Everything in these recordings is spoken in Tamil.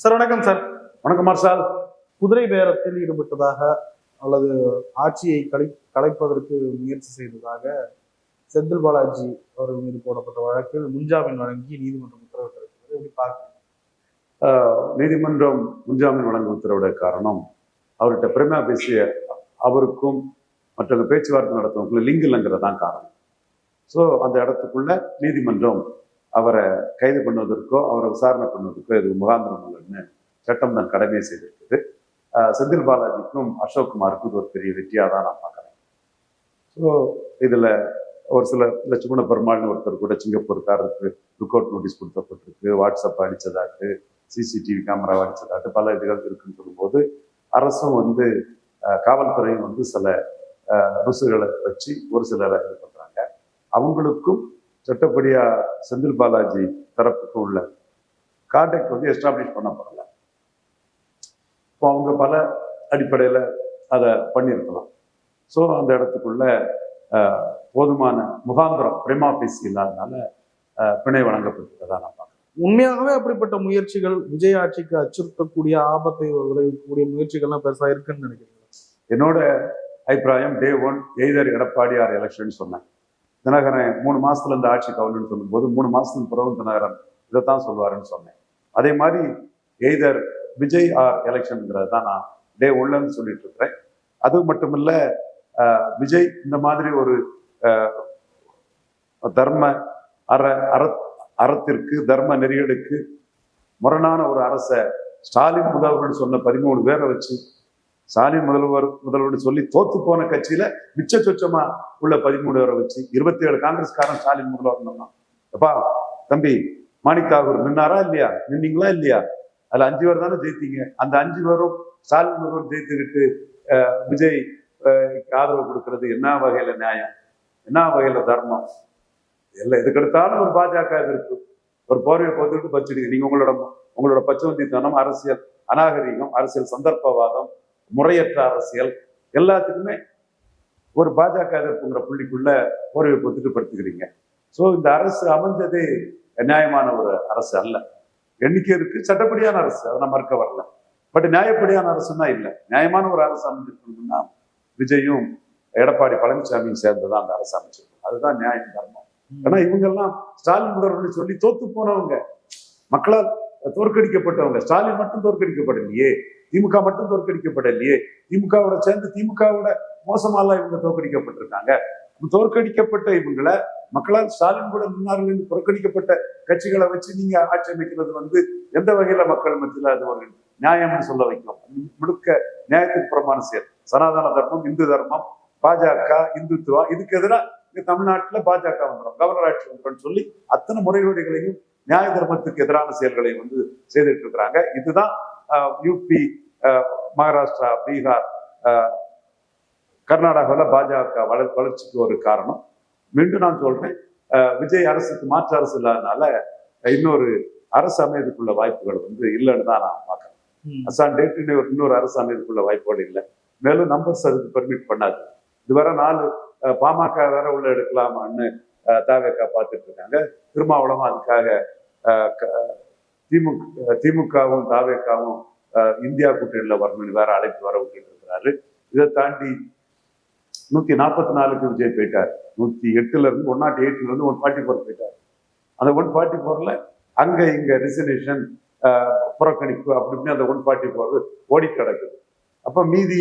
சார் வணக்கம் சார். வணக்கம் மார்ஷால். குதிரை பேரத்தில் ஈடுபட்டதாக அல்லது ஆட்சியை கலைப்பதற்கு முயற்சி செய்ததாக செந்தில் பாலாஜி அவர்கள் மீது போடப்பட்ட வழக்கில் முன்ஜாமீன் வழங்கி நீதிமன்றம் உத்தரவிட்டிருக்கிறது. எப்படி பார்க்க நீதிமன்றம் முன்ஜாமீன் வழங்க உத்தரவிட காரணம் அவர்கிட்ட பிரேமா பேசிய அவருக்கும் மற்றவங்க பேச்சுவார்த்தை நடத்துவவங்களும் லிங்க் இல்லைங்கிறதான் காரணம். ஸோ அந்த இடத்துக்குள்ள நீதிமன்றம் அவரை கைது பண்ணுவதற்கோ அவரை விசாரணை பண்ணுவதற்கோ இது முகாந்திரம் இல்லைன்னு சட்டம் தான் கடமையை செய்திருக்குது. செந்தில் பாலாஜிக்கும் அசோக் குமாருக்கும் இது ஒரு பெரிய வெற்றியாக தான் நான் பார்க்குறேன். ஸோ இதில் ஒரு சில லட்சுமண பெருமாள்னு ஒருத்தர் கூட சிங்கப்பூருக்காரருக்கு லுக் அவுட் நோட்டீஸ் கொடுக்கப்பட்டிருக்கு, வாட்ஸ்அப் அடித்ததாட்டு, சிசிடிவி கேமரா அடித்ததாட்டு பல இதுகள் இருக்குன்னு சொல்லும்போது அரசும் காவல்துறையும் சில ருசுகளை வச்சு ஒரு சிலரை இது பண்ணுறாங்க. அவங்களுக்கும் சட்டப்படியா செந்தில் பாலாஜி தரப்புக்கும் உள்ள கான்டாக்ட் எஸ்டாப்ளிஷ் பண்ணப்படல. இப்போ அவங்க பல அடிப்படையில் அதை பண்ணியிருக்கலாம். ஸோ அந்த இடத்துக்குள்ள போதுமான முகாந்திரம் பிரேமா பேசி இல்லாதனால பிணை வழங்கப்பட்டிருக்கதா நான் பார்க்குறேன். உண்மையாகவே அப்படிப்பட்ட முயற்சிகள் விஜய் ஆட்சிக்கு அச்சுறுத்தக்கூடிய ஆபத்தை விளைவிக்கக்கூடிய முயற்சிகள்லாம் பெருசா இருக்குன்னு நினைக்கிறேன். என்னோட அபிப்பிராயம் டே 1 எய்தர் எடப்பாடி ஆர் எலெக்ஷன் சொன்னேன். தினகரன் 3 மாசத்துல இந்த ஆட்சி கவலைன்னு சொல்லும்போது 3 மாசத்துக்கு பிறகு தினகரன் இதைத்தான் சொல்லுவாருன்னு சொன்னேன். அதே மாதிரி எய்தர் விஜய் ஆர் எலெக்ஷன்ங்கிறது தான் நான் டே 1ன்னு சொல்லிட்டு இருக்கிறேன். அது மட்டும் இல்ல, விஜய் இந்த மாதிரி ஒரு தர்ம அறத்திற்கு தர்ம நெறிகளுக்கு முரணான ஒரு அரசை ஸ்டாலின் முதல்வர் சொன்ன 13 பேரை வச்சு ஸ்டாலின் முதல்வர் சொல்லி தோத்து போன கட்சியில மிச்ச சொச்சமா உள்ள 13 பேரை வச்சு 27 காங்கிரஸ்காரன் ஸ்டாலின் முதல்வர் எப்பா தம்பி மாணிக் தாகூர் நின்னாரா இல்லையா, நின்னீங்களா இல்லையா, அதுல 5 பேர் தானே ஜெயித்தீங்க. அந்த 5 பேரும் ஸ்டாலின் முதல்வர் ஜெயித்துக்கிட்டு விஜய் ஆதரவு கொடுக்கறது என்ன வகையில நியாயம், என்ன வகையில தர்மம்? எல்லாம் எதுக்கெடுத்தாலும் ஒரு பாஜக இருக்கு, ஒரு போர்வையை போத்துக்கிட்டு பச்சிடுங்க. நீங்க உங்களோட பச்சவந்தித்தனம், அரசியல் அநாகரிகம், அரசியல் சந்தர்ப்பவாதம், முறையற்ற அரசியல் எல்லாத்துக்குமே ஒரு பாஜக எதிர்ப்புங்கிற புள்ளிக்குள்ள போர்வையை போத்துட்டு படுத்துக்கிறீங்க. ஸோ இந்த அரசு அமைஞ்சதே நியாயமான ஒரு அரசு அல்ல. எண்ணிக்கை இருக்கு, சட்டப்படியான அரசு, அதை நான் மறுக்க வரல. பட் நியாயப்படியான அரசுன்னா இல்லை. நியாயமான ஒரு அரசு அமைஞ்சிருக்கணும்னா விஜயும் எடப்பாடி பழனிசாமியும் சேர்ந்துதான் அந்த அரசு அமைச்சிருக்கணும். அதுதான் நியாயம், தர்மம். ஏன்னா இவங்கெல்லாம் ஸ்டாலின் முதல்வர் சொல்லி தோத்து போனவங்க, மக்களால் தோற்கடிக்கப்பட்டவங்க. ஸ்டாலின் மட்டும் தோற்கடிக்கப்படலையே, திமுக மட்டும் தோற்கடிக்கப்படலையே, திமுகவோட சேர்ந்து திமுகவோட மோசமாலாம் இவங்க தோற்கடிக்கப்பட்டிருக்காங்க. தோற்கடிக்கப்பட்ட இவங்களை மக்களால் ஸ்டாலின் கூட நின்னார்கள் என்று புறக்கணிக்கப்பட்ட கட்சிகளை வச்சு நீங்க ஆட்சி அமைக்கிறது எந்த வகையில மக்கள் மத்தியில் அது ஒரு நியாயம்னு சொல்ல வைக்கும். முழுக்க நியாயத்துக்கு புறமான செயல். சனாதன தர்மம், இந்து தர்மம், பாஜக, இந்துத்துவா, இதுக்கு எதிராக தமிழ்நாட்டுல பாஜக வந்துடும், கவர்னர் ஆட்சி வந்துடும் சொல்லி அத்தனை முறைகேடுகளையும் நியாய தர்மத்துக்கு எதிரான செயல்களையும் செய்துட்டு இருக்கிறாங்க. இதுதான் யூபி, மகாராஷ்டிரா, பீகார், கர்நாடகாவில் பாஜக வளர்ச்சிக்கு ஒரு காரணம். மீண்டும் நான் சொல்றேன், விஜய் அரசுக்கு மாற்று அரசு இல்லாதனால இன்னொரு அரசு அமையதுக்குள்ள வாய்ப்புகள் இல்லைன்னு தான் நான் பார்க்கறேன். அசான் டேட் இன்னொரு அரசு அமையதுக்குள்ள வாய்ப்புகள் இல்லை. மேலும் நம்பர்ஸ் அதுக்கு பெர்மிட் பண்ணாது. இதுவரை 4 பாமக வேற உள்ள எடுக்கலாமான்னு தாவேக்கா பார்த்துட்டு இருக்காங்க. திருமாவளமும் அதுக்காக திமுகவும் தாவேக்காவும் இந்தியா கூட்டணியில வரணும்னு வேற அழைப்பு வர விட்டுட்டு இருக்கிறாரு. இதை தாண்டி 144க்கு விஜய் போயிட்டார். 108ல இருந்து 108ல இருந்து 144 போயிட்டார். அந்த 144ல அங்க இங்க ரிசர்வேஷன், புறக்கணிப்பு அப்படின்னு அந்த 144 ஓடி கிடக்குது. அப்ப மீதி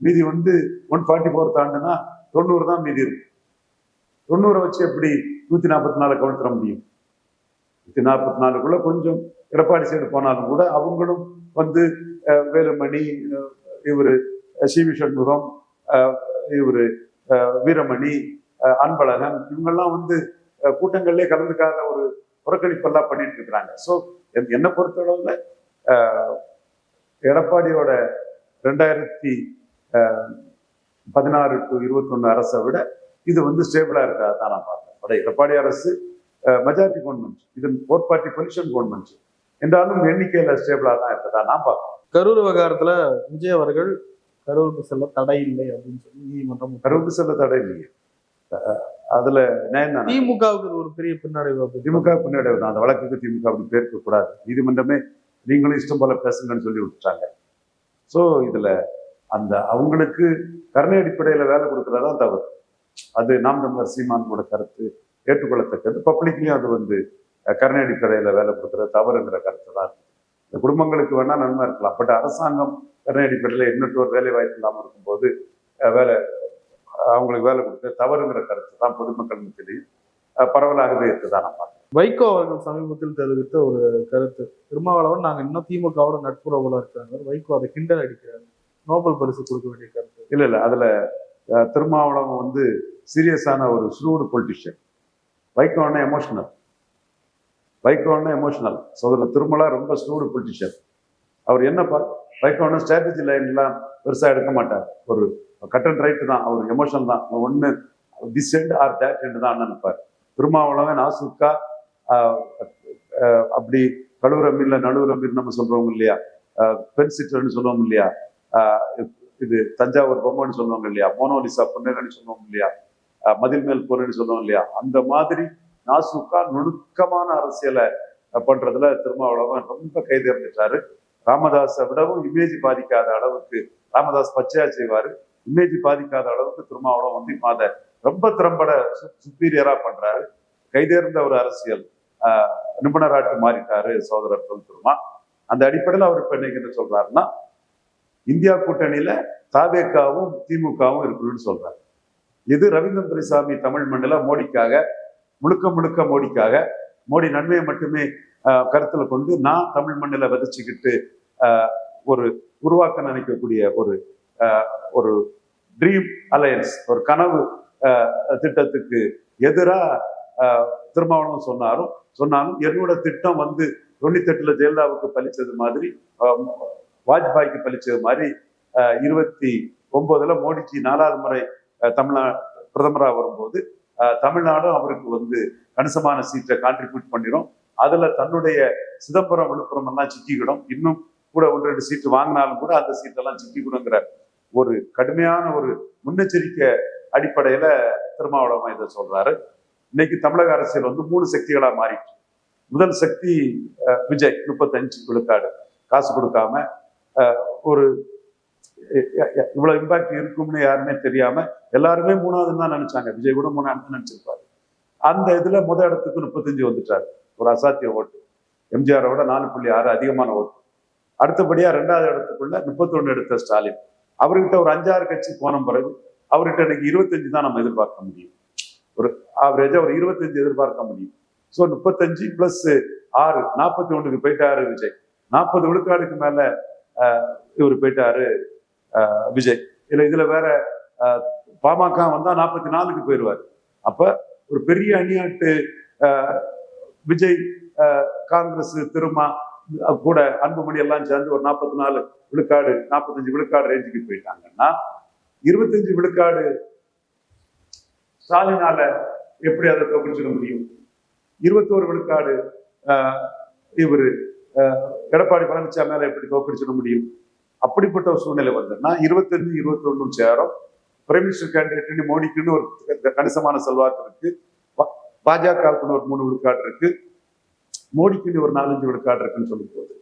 144 தாண்டுனா 90 தான் மீதி இருக்கு. 90 வச்சு எப்படி 144 கவுண்ட் முடியும்? 144க்குள்ள கொஞ்சம் எடப்பாடி சைடு போனாலும் கூட அவங்களும் வேலுமணி, இவரு சிவி சண்முகம், இவரு வீரமணி, அன்பழகன், இவங்கெல்லாம் கூட்டங்கள்லயே கலந்துக்காத ஒரு புறக்கணிப்பெல்லாம் பண்ணிட்டு இருக்கிறாங்க. ஸோ என்னை பொறுத்தளவுல எடப்பாடியோட 2016 to 21 அரசை விட இது ஸ்டேபிளா இருக்காதான் நான் பார்த்தேன். எடப்பாடி அரசு மெஜாரிட்டி கவர்மெண்ட், இது 4 பார்ட்டி பொலிஷன் கவர்மெண்ட் என்றாலும் எண்ணிக்கையில ஸ்டேபிளா தான் இருக்கதா நான் பார்க்கிறேன். கரூர் விவகாரத்துல விஜய் அவர்கள் கரூருக்கு செல்ல தடை இல்லை அப்படின்னு சொல்லி நீதிமன்றம். கரூருக்கு செல்ல தடை இல்லையே, அதுல திமுகவுக்கு ஒரு பெரிய பின்னடைவு. திமுக பின்னடைவு தான். அந்த வழக்குக்கு திமுக அப்படி பேர்க்க கூடாது. நீதிமன்றமே நீங்களும் இஷ்டம் போல பேசுங்கன்னு சொல்லி விட்டுட்டாங்க. ஸோ இதுல அந்த அவங்களுக்கு கருணை அடிப்படையில வேலை கொடுக்கறதா தவறு. அது நாம் தமிழர் சீமானோட கருத்து ஏற்றுக்கொள்ளத்தக்கது. பப்ளிக்லயும் அது வந்து கருணை அடிப்படையில வேலை கொடுக்கறது தவறுங்கிற கருத்து தான். இந்த குடும்பங்களுக்கு வேணா நன்மை இருக்கலாம், பட் அரசாங்கம் கருணை அடிப்படையில் இன்னொரு வேலை வாய்ப்பு இல்லாமல் இருக்கும்போது வேலை அவங்களுக்கு வேலை கொடுக்க தவறுங்கிற கருத்து தான் பொதுமக்கள் மத்தியிலையும் பரவலாகவே இருக்குதான் நான் பார்க்கிறேன். வைகோ அவர்கள் சமீபத்தில் தெரிவித்த ஒரு கருத்து, திருமாவளவன் நாங்க இன்னும் திமுகவோட நட்புறவுல இருக்காங்க, வைகோ அதை கிண்டல் அடிக்கிறாரு, நோபல் பரிசு கொடுக்க வேண்டிய கருத்து. இல்ல அதுல திருமாவளவன் வந்து சீரியஸான ஒரு ஸ்ரூடு பொலிட்டிஷியன். வைகோன்னா எமோஷனல். சோதரர் திருமலா ரொம்ப ஸ்ரூடு பொலிட்டிஷியன். அவர் என்னப்பா வைகோன்னா ஸ்ட்ராட்டஜி லைன்லாம் பெருசா எடுக்க மாட்டார். ஒரு கட் அண்ட் ரைட்டு தான், அவர் எமோஷனல் தான். ஒன்று this end or that end தான் நினைப்பார். திருமாவளவன் நாசுக்கா அப்படி கழுவுற மீன்ல நடுவுற மீன் நம்ம சொல்றோம் இல்லையா, பென்சிட்டர்னு சொல்லுவோம் இல்லையா, இது தஞ்சாவூர் பொம்மைன்னு சொல்லுவாங்க இல்லையா, மோனோலிசா பொண்ணுன்னு சொல்லுவோம் இல்லையா, மதில் மேல் பொண்ணுன்னு சொல்லுவோம் இல்லையா, அந்த மாதிரி நாசுக்கா நுணுக்கமான அரசியலை பண்றதுல திருமாவளவன் ரொம்ப கைதேர்ந்துட்டாரு. ராமதாஸை விடவும் இமேஜ் பாதிக்காத அளவுக்கு ராமதாஸ் பச்சையா செய்வாரு, இமேஜ் பாதிக்காத அளவுக்கு திருமாவளவன் வந்து அதை ரொம்ப திறம்பட சுப்பீரியரா பண்றாரு. கைதேர்ந்த ஒரு அரசியல் நிபுணராட்டு மாறிட்டாரு சகோதரர் தொல் திருமா. அந்த அடிப்படையில் அவர் இப்ப இன்னைக்கு என்ன சொல்றாருன்னா, இந்தியா கூட்டணியில தாவேகாவும் திமுகவும் இருக்கணும்னு சொல்றாரு. இது ரவீந்திரன் துரைசாமி தமிழ் மண்ணில மோடிக்காக, முழுக்க மோடிக்காக, மோடி நன்மையை மட்டுமே கருத்துல கொண்டு நான் தமிழ் மண்ணில விதைச்சுக்கிட்டு ஒரு உருவாக்க நினைக்கக்கூடிய ஒரு ட்ரீம் அலையன்ஸ், ஒரு கனவு திட்டத்துக்கு எதிராக திருமாவளவன் சொன்னாலும் என்னோட திட்டம் வந்து 98 ஜெயலலிதாவுக்கு பலிச்சது மாதிரி, வாஜ்பாய்க்கு பலிச்சது மாதிரி 29 மோடிஜி 4வது முறை பிரதமராக வரும்போது தமிழ்நாடும் அவருக்கு வந்து கணிசமான சீட்டை கான்ட்ரிபியூட் பண்ணிடும். அதுல தன்னுடைய சிதம்பரம் விழுப்புரம் எல்லாம் சிக்கிக்கிடும், இன்னும் கூட 1-2 சீட்டு வாங்கினாலும் கூட அந்த சீட்டெல்லாம் சிக்கிக்கிடுங்கிற ஒரு கடுமையான ஒரு முன்னெச்சரிக்கை அடிப்படையில திருமாவளவன் இதை சொல்றாரு. இன்னைக்கு தமிழக அரசியல் வந்து 3 சக்திகளா மாறிட்டு, முதல் சக்தி விஜய் 35 விழுக்காடு காசு கொடுக்காம ஒரு இவ்வளவு இம்பாக்ட் இருக்கும்னு யாருமே தெரியாம எல்லாருமே 3வது தான் நினைச்சாங்க, விஜய் கூட 3வது நினைச்சிருப்பாரு. அந்த இதுல இடத்துக்கு 35 வந்துட்டாரு, ஒரு அசாத்திய ஓட்டு. எம்ஜிஆரோட 4.6 அதிகமான ஓட்டு. அடுத்தபடியா 2வது இடத்துக்குள்ள 31 எடுத்த ஸ்டாலின். அவர்கிட்ட ஒரு 5-6 கட்சி போன பிறகு அவர்கிட்ட இன்னைக்கு 25 தான் நம்ம எதிர்பார்க்க முடியும். ஒரு ஆவரேஜா ஒரு 25 எதிர்பார்க்க முடியும். ஸோ 35 + 6 41க்கு போயிட்டாரு விஜய். 40 விழுக்காடுக்கு மேல இவர் போயிட்டாரு விஜய். இதுல வேற பாமக வந்தா 44க்கு போயிடுவார். அப்ப ஒரு பெரிய அணியாட்டு விஜய், காங்கிரஸ், திருமா கூட அன்புமணி எல்லாம் சேர்ந்து ஒரு 44 விழுக்காடு 45 விழுக்காடு ரேஞ்சுக்கு போயிட்டாங்கன்னா 25 விழுக்காடு ஸ்டாலினால எப்படி அதை தோற்கடிச்சிட முடியும்? 21 விழுக்காடு இவரு எடப்பாடி பழனிசாமி மேல எப்படி தோற்கடிச்சிட முடியும்? அப்படிப்பட்ட ஒரு சூழ்நிலை வந்ததுன்னா 25, 21 சேரும். பிரைம் மினிஸ்டர் கேண்டிடேட் மோடிக்குன்னு ஒரு கணிசமான செல்வாக்கு இருக்கு, பாஜகவுக்குன்னு ஒரு 3 விழுக்காடு இருக்கு, மோடிக்குன்னு ஒரு 4-5 விழுக்காடு இருக்குன்னு சொல்லும் போது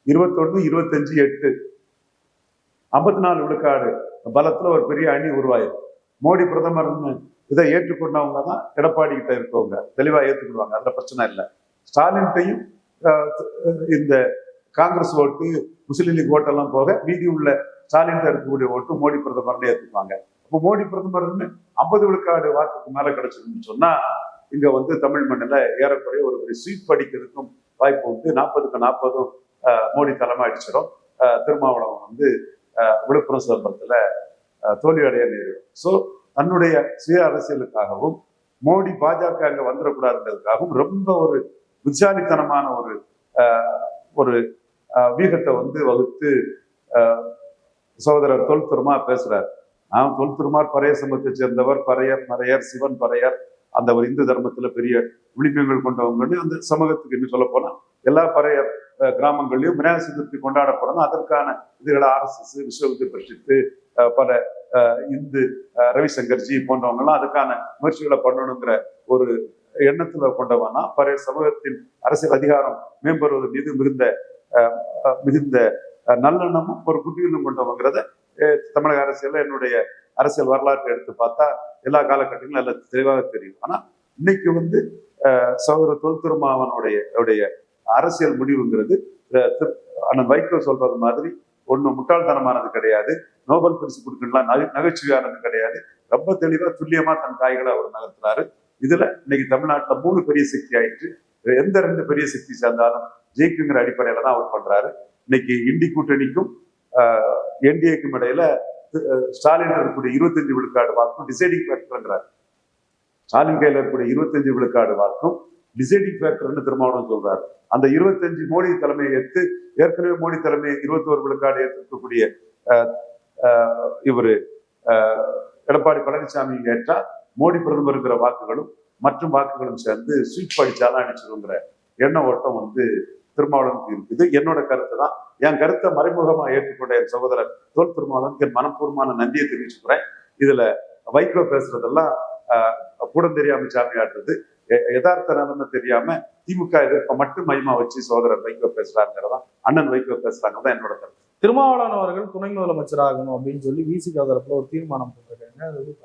21, 25, 8 54 விழுக்காடு பலத்துல ஒரு பெரிய அணி உருவாயிடும். மோடி பிரதமர்னு இதை ஏற்றுக்கொண்டவங்க தான் எடப்பாடி கிட்ட இருக்கவங்க தெளிவா ஏற்றுக்கொள்வாங்க, அதுல பிரச்சனை இல்லை. ஸ்டாலின்ட்டையும் இந்த காங்கிரஸ் ஓட்டு, முஸ்லீம் லீக் ஓட்டெல்லாம் போக மீதி உள்ள ஸ்டாலின் இருக்கக்கூடிய ஓட்டு மோடி பிரதமர்னு ஏற்றுப்பாங்க. அப்போ மோடி பிரதமர்னு 50 விழுக்காடு வாக்குக்கு மேல கிடைச்சிருக்குன்னு சொன்னா இங்க வந்து தமிழ் மண்ணில் ஏறக்குறைய ஒரு ஸ்வீப் அடிக்கிறதுக்கும் வாய்ப்பு உண்டு. 40க்கு 40 மோடி தலைமை அடிச்சிடும். திருமாவளவன் வந்து விழுப்புரம் சிதம்பரத்துல தோல்வி அடைய நேரிடும். ஸோ தன்னுடைய சுய அரசியலுக்காகவும் மோடி பாஜக அங்க வந்துடக்கூடாதுன்றதுக்காகவும் ரொம்ப ஒரு புத்திசாலித்தனமான ஒரு வீகத்தை வந்து வகுத்து சகோதரர் தொல் திருமா பேசுறார். நான் தொல் திருமார் பறையர் சமூகத்தை சேர்ந்தவர், பறையர், மறையர், சிவன் பறையர், அந்த ஒரு இந்து தர்மத்துல பெரிய விழிப்புகள் கொண்டவங்கன்னு அந்த சமூகத்துக்கு இன்னும் சொல்ல போனா எல்லா பறையர் கிராமங்கள்லயும் விநாயகர் சதுர்த்தி கொண்டாடப்படணும். அதற்கான இதுகளை RSS, விஸ்வ வித்யா பரிஷத்து, பல இந்து ரவிசங்கர்ஜி போன்றவங்கலாம் அதுக்கான முயற்சிகளை பண்ணணுங்கிற ஒரு எண்ணத்துல கொண்டவனா பறையர் சமூகத்தின் அரசியல் அதிகாரம் மேம்படுவது மீது மிகுந்த மிகுந்த நல்லெண்ணமும் ஒரு குட்டியிலும் கொண்டவங்கிறத தமிழக அரசியல்ல என்னுடைய அரசியல் வரலாற்றை எடுத்து பார்த்தா எல்லா காலகட்டங்களும் எல்லாம் தெளிவாக தெரியும். ஆனா இன்னைக்கு வந்து சகோதரர் தொல் திருமாவனுடைய அரசியல் முடிவுங்கிறது அண்ணன் வைகோ சொல்றது மாதிரி ஒன்றும் முட்டாள்தனமானது கிடையாது, நோபல் பரிசு கொடுக்கலாம் நகைச்சுவையானது கிடையாது. ரொம்ப தெளிவா துல்லியமா தன் காய்களை அவர் நகர்த்துறாரு. இதுல இன்னைக்கு தமிழ்நாட்டில் 3 பெரிய சக்தி ஆயிடுச்சு. எந்த 2 பெரிய சக்தி சேர்ந்தாலும் ஜெயிக்குங்கிற அடிப்படையில தான் அவர் பண்றாரு. இன்னைக்கு இண்டி கூட்டணிக்கும் என்டிஏக்கும் இடையில ஸ்டாலின் இருக்கக்கூடிய 25 விழுக்காடு வாக்கும் டிசைடிங் ஃபேக்டர்ங்கிறார். ஸ்டாலின் கையில் இருக்கக்கூடிய 25 விழுக்காடு வாக்கும் டிசைடிங் ஃபேக்டர்னு திருமாவளவன் சொல்றாரு. அந்த 25 மோடி தலைமையை ஏற்று ஏற்கனவே மோடி தலைமையை 21 விழுக்காடு ஏற்றிருக்கக்கூடிய இவரு எடப்பாடி பழனிசாமி ஏற்றா மோடி பிரதமர் இருக்கிற வாக்குகளும் மற்றும் வாக்குகளும் சேர்ந்து ஸ்வீப் அடிச்சாலும் அடிச்சிருங்கிற எண்ண ஓட்டம் வந்து திருமாவளவனுக்கு இருக்குது. என்னோட கருத்து தான். என் கருத்தை மறைமுகமா ஏற்றுக்கொண்ட என் சகோதரர் தொல் திருமாவளவனுக்கு என் மனப்பூர்வமான நன்றியை தெரிவிச்சுக்கிறேன். இதுல வைகோ பேசுறதெல்லாம் கூட தெரியாம சாமி ஆடுறது, யதார்த்த நிலைமை தெரியாம திமுக எதிர்ப்பை மட்டும் மையமா வச்சு சகோதரர் வைகோ பேசுறாங்கிறதா, அண்ணன் வைகோ பேசுறாங்கதான் என்னோட கருத்து. திருமாவளவன் அவர்கள் துணை முதலமைச்சர் ஆகணும் அப்படின்னு சொல்லி விசிக தரப்புல ஒரு தீர்மானம் போட்டிருக்காங்க.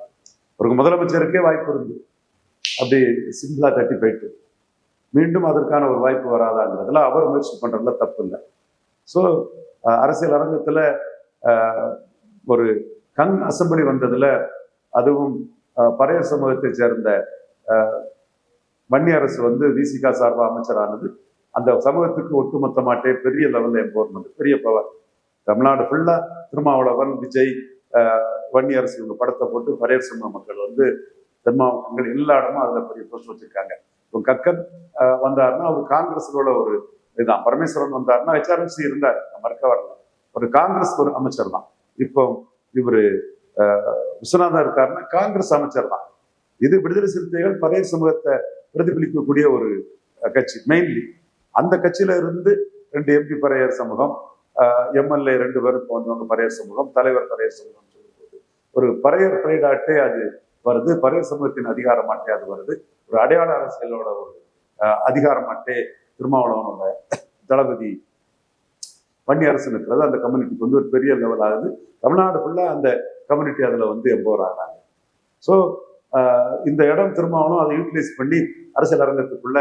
ஒரு முதலமைச்சருக்கே வாய்ப்பு இருந்து அப்படி சிம்பிளா தட்டி போயிட்டு மீண்டும் அதற்கான ஒரு வாய்ப்பு வராதாங்கிறதுல அவர் முயற்சி பண்றதுல தப்பு இல்லை. ஸோ அரசியல் அரங்கத்துல ஒரு கங் அசம்பிளி வந்ததுல அதுவும் பறையர் சமூகத்தை சேர்ந்த வன்னி அரசு வந்து விசிகா சார்பா அமைச்சரானது அந்த சமூகத்துக்கு ஒட்டுமொத்தமாட்டே பெரிய லெவல்ல எம்பவர்மெண்ட், பெரிய பவர். தமிழ்நாடு ஃபுல்லா திருமாவளவன், விஜய், வன்னி அரசு இவங்க படத்தை போட்டு பறையர் சமூக மக்கள் வந்து தென் மாவட்டங்கள் எல்லா இடமும் அதுல பெரிய போஸ்ட் வச்சிருக்காங்க. இப்போ கக்கன் வந்தாருன்னா அவர் காங்கிரஸோட ஒரு இதுதான். பரமேஸ்வரன் வந்தாருன்னா HRMC இருந்தார், மறுக்க வரல, ஒரு காங்கிரஸ் ஒரு அமைச்சர் தான். இப்போ இவரு விஸ்வநாதன் இருக்காருன்னா காங்கிரஸ் அமைச்சர் தான். இது விடுதலை சிறுத்தைகள் பறையர் சமூகத்தை பிரதிபலிக்கக்கூடிய ஒரு கட்சி. மெயின்லி அந்த கட்சியில இருந்து 2 MP பறையர் சமூகம், MLA 2 பேரும் வந்தவங்க பறையர் சமூகம், தலைவர் பறையர் சமூகம் சொல்லும்போது ஒரு பறையர் பிரைடாட்டே அது வருது, பறையர் சமூகத்தின் அதிகாரமாட்டே அது வருது. ஒரு அடையாள அரசியலோட ஒரு அதிகாரமாட்டே திருமாவளவனோட தளபதி வன்னி அரசு இருக்கிறது அந்த கம்யூனிட்டிக்கு வந்து ஒரு பெரிய லெவல் ஆகுது. தமிழ்நாடு ஃபுல்லா அந்த கம்யூனிட்டி அதுல வந்து எம்பவர் ஆகிறாங்க. ஸோ இந்த இடம் திருமாவளவன் அதை யூட்டிலைஸ் பண்ணி அரசியல் அரங்கத்துக்குள்ள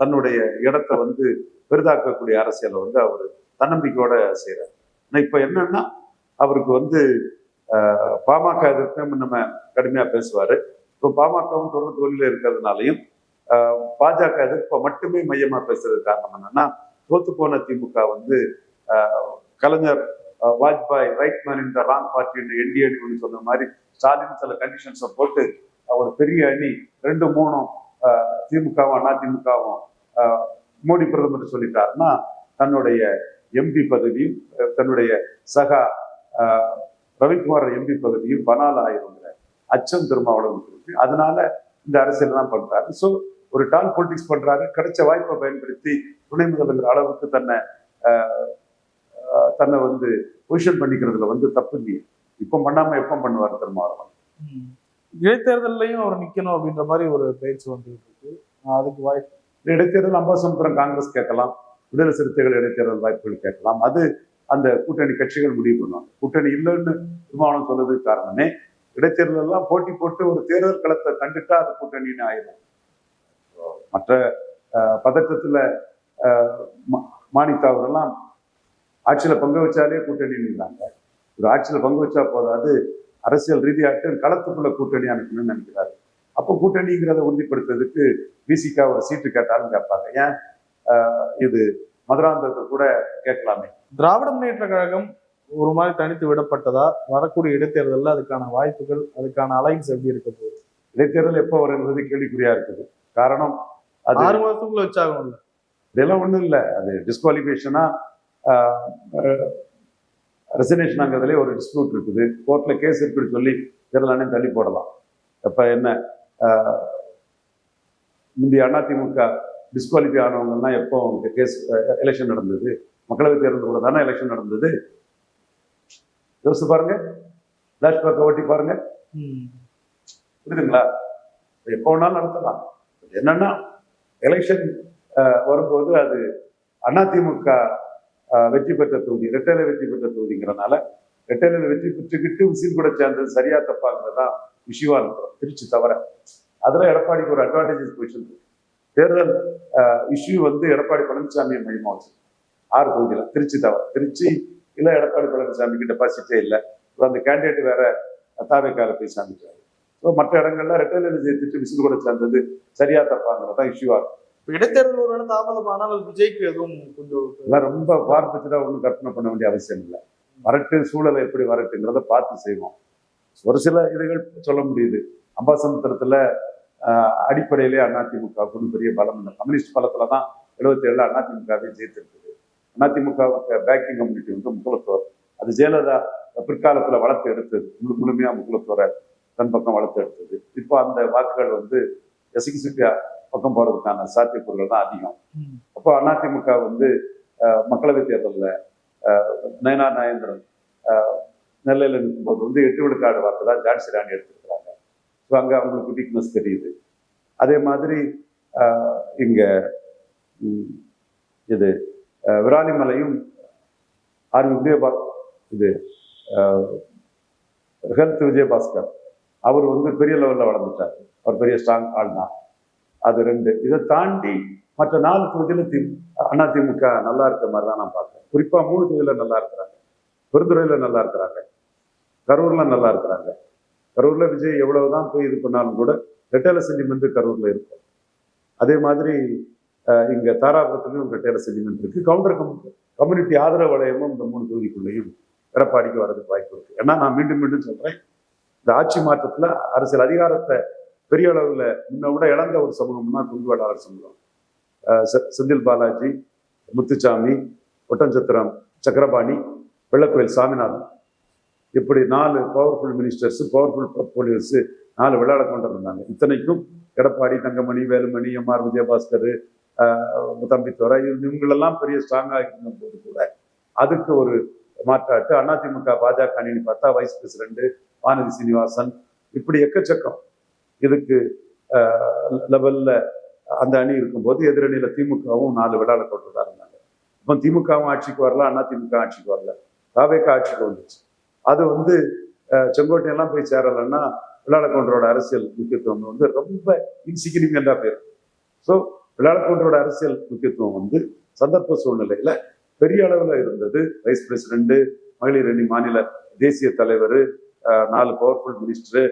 தன்னுடைய இடத்தை வந்து பெரிதாக்கக்கூடிய அரசியலை வந்து அவர் தன்னம்பிக்கையோட செய்யறாரு. இப்ப என்னன்னா அவருக்கு வந்து பாமக எதிர்ப்பு நம்ம கடுமையா பேசுவாரு. இப்போ பாமகவும் தொடர்ந்து தோல்வியில இருக்கிறதுனாலையும் பாஜக எதிர்ப்பை மட்டுமே மையமா பேசுறதுக்கு காரணம் என்னன்னா, தோத்து போன திமுக வந்து Kalaignar Vajpayee right man in the wrong party NDA அணி சொன்ன மாதிரி ஸ்டாலின் சில கண்டிஷன்ஸை போட்டு ஒரு பெரிய அணி 2-3 திமுகவும் அதிமுகவும் மோடி பிரதமர் சொல்லிட்டாருன்னா தன்னுடைய எம்பி பதவியும் தன்னுடைய சகா ரவிக்குமார் எம்பி பதவியும் பனால ஆயிருங்கிற அச்சம் திருமாவளவனுக்கு இருக்கு. அதனால இந்த அரசியல் தான் பண்றாரு. ஸோ ஒரு டால் பொலிட்டிக்ஸ் பண்றாரு. கிடைச்ச வாய்ப்பை பயன்படுத்தி துணை முதல்வர் அளவுக்கு தன்னை வந்து பொசிஷன் பண்ணிக்கிறதுல வந்து தப்பு இல்லையே. இப்போ பண்ணாம எப்போ பண்ணுவார் திருமாவளவன்? இடைத்தேர்தலையும் அவர் நிக்கணும் அப்படின்ற மாதிரி ஒரு பேச்சு வந்துட்டு இருக்கு. அதுக்கு வாய்ப்பு இடைத்தேர்தல் அம்பாசமுத்திரம் காங்கிரஸ் கேட்கலாம், விடுதலை சிறுத்தைகள் இடைத்தேர்தல் வாய்ப்புகள் கேட்கலாம். அது அந்த கூட்டணி கட்சிகள் முடிவு பண்ணுவாங்க. கூட்டணி இல்லைன்னு திருமாவளவன் சொல்றதுக்கு காரணமே இடைத்தேர்தல் எல்லாம் போட்டி போட்டு ஒரு தேர்தல் களத்தை கண்டுட்டா அது கூட்டணின்னு ஆயிடும். மற்ற பதட்டத்துல மாணிக்கா அவரெல்லாம் ஆட்சியில பங்கு வச்சாலே கூட்டணின்றாங்க. ஒரு ஆட்சியில பங்கு வச்சா போதாது, அரசியல் ரீதியாட்டு களத்துக்குள்ள கூட்டணி அனுப்பணும்னு நினைக்கிறாரு. அப்போ கூட்டணிங்கிறத உறுதிப்படுத்துறதுக்கு விசிகா ஒரு சீட்டு கேட்டாலும் கேட்பாங்க. ஏன் இது மதுராந்தகத்தை கூட கேட்கலாமே. திராவிட முன்னேற்ற கழகம் ஒரு மாதிரி தனித்து விடப்பட்டதா? வரக்கூடிய இடைத்தேர்தலில் அதுக்கான வாய்ப்புகள், அதுக்கான அலைன்ஸ் எப்படி இருக்க போகுது? இடைத்தேர்தல் எப்போ வருங்கிறது கேள்விக்குறியா இருக்குது. காரணம் அது 6 மாதத்துக்குள்ள வச்சாகணும்ல. இதெல்லாம் ஒண்ணும் இல்லை. அது டிஸ்குவாலிஃபிகேஷனா ரெசினேஷனாங்கிறதுலே ஒரு டிஸ்பியூட் இருக்குது. கோர்ட்ல கேஸ் இருக்குன்னு சொல்லி தேர்தலானே தள்ளி போடலாம். அப்ப என்ன முந்தைய அதிமுக டிஸ்குவாலிஃபை ஆனவங்கன்னா எப்போ கேஸ் எலெக்ஷன் நடந்தது? மக்களவை தேர்தல் கூட தானே எலெக்ஷன் நடந்தது. யோசிச்சு பாருங்க, பிளாஷ்பேக்கை ஓட்டி பாருங்க, புரியுதுங்களா? எப்போ வேணாலும் நடத்தலாம். என்னன்னா எலெக்ஷன் வரும்போது அது அதிமுக வெற்றி பெற்ற தொகுதி, ரெட்டையில வெற்றி பெற்ற தொகுதிங்கிறனால ரெட்டையில வெற்றி பெற்றுக்கிட்டு விசில் கூட சேர்ந்தது சரியா தப்பாங்கிறதா இஷ்யூவா இருக்கிறோம் திருச்சி தவிர. அதுல எடப்பாடிக்கு ஒரு அட்வான்டேஜஸ் பொசிஷன் இருக்கு. தேர்தல் இஷ்யூ வந்து எடப்பாடி பழனிசாமியை மையமா வச்சு 6 தொகுதியில திருச்சி தவிர. திருச்சி இல்ல எடப்பாடி பழனிசாமிக்கு டெபாசிட்டே இல்லை, அந்த கேண்டிடேட் வேற தாவேக்கால போய் சேர்ந்துட்டாரு. ஸோ மற்ற இடங்கள்ல ரெட்டையில சேர்த்துட்டு விசில் கூட சேர்ந்தது சரியா தப்பாங்கிறதா இஷ்யூவா இருக்கும். இடைத்தேர்தல் ஒரு தாமதமானால் விஜய்க்கு எதுவும் கொஞ்சம் ரொம்ப பார்த்துட்டு ஒன்றும் கற்பனை பண்ண வேண்டிய அவசியம் இல்லை. வரட்டு சூழலை எப்படி வரட்டுங்கிறத பார்த்து செய்வோம். ஒரு சில இதுகள் சொல்ல முடியுது. அம்பாசமுத்திரத்துல அடிப்படையிலே அதிமுகவுக்கு பெரிய பலம் இல்லை. கம்யூனிஸ்ட் பலத்துல தான் 77 அதிமுகவே ஜெயித்திருக்குது. அதிமுகவுக்கு பேக்கிங் கம்யூனிட்டி வந்து முக்குலத்தோர், அது ஜெயலலிதா பிற்காலத்துல வளர்த்து எடுத்தது, முழுமையா முக்குலத்தோரை தன் பக்கம் வளர்த்து எடுத்தது. இப்போ அந்த வாக்குகள் வந்து எஸ்சிசிபியா பக்கம் போறதுக்கான சாத்தியக்கூறுகள் தான் அதிகம். அப்போ அதிமுக வந்து மக்களவை தேர்தலில் நயனா நாகேந்திரன் நெல்லையில் இருக்கும்போது வந்து 8 விழுக்காடு வாக்கு தான் ஜான்சி ராணி எடுத்துருக்கிறாங்க. ஸோ அங்கே அவங்களுக்கு வீக்னஸ் தெரியுது. அதே மாதிரி இங்கே இது விராலிமலையும் ஹெல்த் விஜயபாஸ்கர் அவர் வந்து பெரிய லெவலில் வளர்ந்துட்டார். அவர் பெரிய ஸ்ட்ராங் ஆள் தான். அது 2. இதை தாண்டி மற்ற 4 தொகுதியில அதிமுக நல்லா இருக்க மாதிரி தான் நான் பார்க்குறேன். குறிப்பா 3 தொகுதியில நல்லா இருக்கிறாங்க. பெருந்துறையில நல்லா இருக்கிறாங்க, கரூர்ல நல்லா இருக்கிறாங்க. கரூர்ல விஜய் எவ்வளவுதான் போய் இது பண்ணாலும் கூட ரெட்டையில சென்டிமெண்ட் கரூர்ல இருக்கும். அதே மாதிரி இங்க தாராபுரத்துலையும் ரெட்டையில சென்டிமெண்ட் இருக்கு. கவுண்டர் கம்யூனிட்டி ஆதரவு வளையமும் இந்த 3 தொகுதிக்குள்ளேயும் எடப்பாடிக்கு வர்றதுக்கு வாய்ப்பு இருக்கு. ஏன்னா நான் மீண்டும் மீண்டும் சொல்றேன், இந்த ஆட்சி மாற்றத்துல அரசியல் அதிகாரத்தை பெரிய அளவுல முன்ன விட இழந்த ஒரு சமூகம்னா குண்டு வேளாளர் சமூகம். செந்தில் பாலாஜி, முத்துசாமி, ஒட்டஞ்சத்திரம் சக்கரபாணி, வெள்ளக்கோயில் சாமிநாதன், இப்படி 4 பவர்ஃபுல் மினிஸ்டர்ஸ், பவர்ஃபுல் போர்ட்போலியோஸ், 4 விளையாட கொண்டு இருந்தாங்க. இத்தனைக்கும் எடப்பாடி, தங்கமணி, வேலுமணி, எம்ஆர் விஜயபாஸ்கர், தம்பித்துறை, இவங்களெல்லாம் பெரிய ஸ்ட்ராங்காக இருந்த போது கூட அதுக்கு ஒரு மாற்றாட்டு அதிமுக பாஜக அணின்னு பார்த்தா வைஸ் பிரசிடென்ட் வானதி சீனிவாசன், இப்படி எக்கச்சக்கம் இதுக்கு லெவல்ல அந்த அணி இருக்கும்போது எதிரணியில திமுகவும் 4 விளையாட கொண்டு தான் இருந்தாங்க. இப்போ திமுகவும் ஆட்சிக்கு வரல, அதிமுக ஆட்சிக்கு வரல, தாவேக ஆட்சிக்கு வந்துச்சு. அது வந்து செங்கோட்டையெல்லாம் போய் சேரலைன்னா விளையாடக்கொண்டரோட அரசியல் முக்கியத்துவம் வந்து ரொம்ப இன்சிக்னிஃபிகண்டா போயிருக்கு. ஸோ விளையாடக்கொண்டரோட அரசியல் முக்கியத்துவம் வந்து சந்தர்ப்ப சூழ்நிலையில பெரிய அளவுல இருந்தது. வைஸ் பிரசிடென்ட், மகளிர் அணி மாநில தேசிய தலைவர், 4 பவர்ஃபுல் மினிஸ்டரு,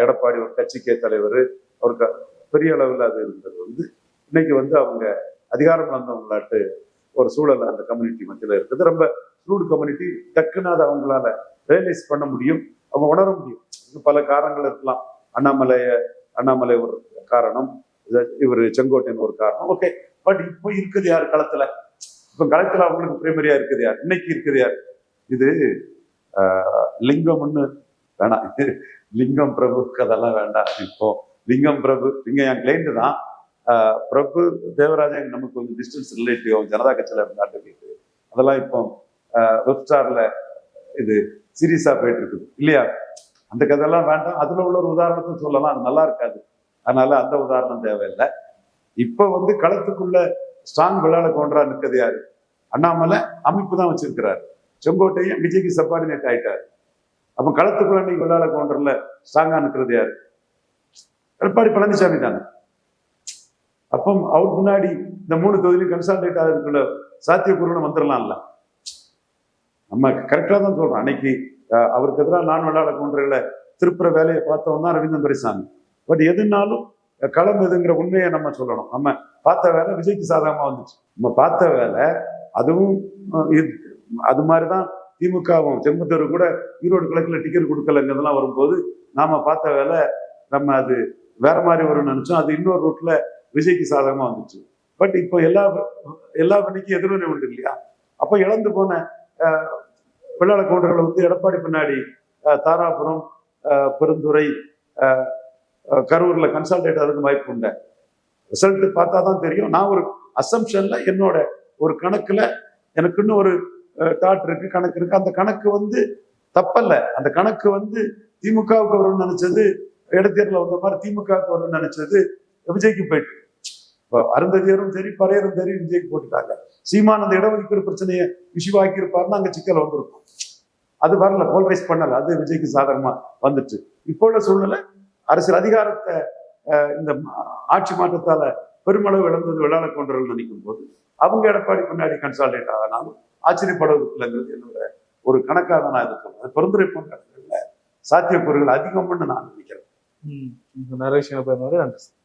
எடப்பாடி ஒரு கட்சிக்கே தலைவர், அவருக்கு பெரிய அளவில் அது இருந்தது வந்து இன்னைக்கு வந்து அவங்க அதிகாரம் வந்தவங்களாட்டு ஒரு சூழல் அந்த கம்யூனிட்டி மத்தியில் இருக்குது. ரொம்ப ரூட் கம்யூனிட்டி, டக்குன்னு அதை அவங்களால ரியலைஸ் பண்ண முடியும், அவங்க உணர முடியும். பல காரணங்கள் இருக்கலாம். அண்ணாமலை ஒரு காரணம், இவர் செங்கோட்டையன் ஒரு காரணம். ஓகே, பட் இப்போ இருக்குது யார் களத்துல? இப்போ களத்துல அவங்களுக்கு பிரைமரியா இருக்குது யார்? இன்னைக்கு இருக்குது யார்? இது லிங்கம்னு வேணாம், லிங்கம் பிரபு கதெல்லாம் வேண்டாம். இப்போ லிங்கம் பிரபு இங்க என் கிளைண்ட் தான். பிரபு தேவராஜன் நமக்கு கொஞ்சம் டிஸ்டன்ஸ் ரிலேட்டிவ், ஜனதா கட்சியில இருந்தாட்டு அதெல்லாம் இப்போ வெப்ஸ்டார்ல இது சீரியஸா போயிட்டு இருக்குது இல்லையா? அந்த கதையெல்லாம் வேண்டாம். அதுல உள்ள ஒரு உதாரணத்தை சொல்லலாம், அது நல்லா இருக்காது. அதனால அந்த உதாரணம் தேவையில்லை. இப்ப வந்து களத்துக்குள்ள ஸ்ட்ராங் விளையாட கொண்டா நிற்கிறது யாரு? அண்ணாமலை அமைப்பு தான் வச்சிருக்கிறாரு. செங்கோட்டையும் விஜய்க்கு சப்பார்டினேட் ஆயிட்டாரு. அப்ப களத்துக்குள்ள இன்னைக்கு விளையாட கொண்டர்ல ஸ்ட்ராங்கா நிற்கிறது யாரு? எடப்பாடி பழனிசாமி தானே. அப்போ அவருக்கு முன்னாடி இந்த 3 தொகுதியிலும் கன்சால்டேட் ஆகிறதுக்குள்ள சாத்தியக்கூறுன்னு வந்துடலாம்ல. நம்ம கரெக்டா தான் சொல்றோம். அன்னைக்கு அவருக்கு எதிராக நான் விளையாட கொண்டர்ல திருப்புற வேலையை பார்த்தவன் தான் ரவீந்திரன் துரைசாமி. பட் எதுனாலும் களம் எதுங்கிற உண்மையை நம்ம சொல்லணும். நம்ம பார்த்த வேலை விஜய்க்கு சாதகமா வந்துச்சு. நம்ம பார்த்த வேலை அதுவும் அது மாதிரிதான் திமுகவும். செம்பத்தூர் கூட ஈரோடு கிழக்குல டிக்கெட் கொடுக்கலங்கிறதெல்லாம் வரும்போது நாம பார்த்த வேலை நம்ம அது வேற மாதிரி வரும்னு நினைச்சோம். அது இன்னொரு ரூட்ல விஜய்க்கு சாதகமா வந்துச்சு. பட் இப்போ எல்லா வண்டிக்கும் எதிர்வினை உண்டு இல்லையா? அப்போ இழந்து போன விளையாட கவுண்டர்களை வந்து எடப்பாடி பின்னாடி தாராபுரம், பெருந்துறை, கரூர்ல கன்சல்டேட் அதுக்கு வாய்ப்பு உண்டு. ரிசல்ட் பார்த்தா தான் தெரியும். நான் ஒரு அசம்ஷன்ல என்னோட ஒரு கணக்குல எனக்குன்னு ஒரு டாட் இருக்கு, கணக்கு இருக்கு. அந்த கணக்கு வந்து தப்பல்ல. அந்த கணக்கு வந்து திமுகவுக்கு வரும்னு நினைச்சது, இடைத்தேர்தல வந்த மாதிரி திமுகவுக்கு வரும்னு நினைச்சது விஜய்க்கு போயிட்டு. இப்போ அருந்ததியரும் சரி பறையரும் சரி விஜய்க்கு போட்டுட்டாங்க. சீமான் அந்த இடஒதுக்கீடு பிரச்சனையை இஷ்யூவாக்கி இருப்பாருன்னா அங்க சிக்கல் வந்திருக்கும். அது வரல, போல்ரைஸ் பண்ணல, அது விஜய்க்கு சாதகமா வந்துச்சு. இப்போ உள்ள சூழ்நிலை அரசியல் அதிகாரத்தை இந்த ஆட்சி மாற்றத்தால பெருமளவு இழந்தது வெள்ளாள கொண்டர்கள் நினைக்கும் போது அவங்க எடப்பாடி பின்னாடி கன்சால்டேட் ஆனாலும் ஆச்சரியப்படுவதற்கு இல்லைங்கிறது என்னோட ஒரு கணக்காக தான் நான் இதை சொல்றேன். பெருந்துறை போன்ற இடங்கள்ல சாத்தியக்கூறுகள் அதிகம்னு நான் நினைக்கிறேன். நிறைய விஷயங்கள் நன்றி.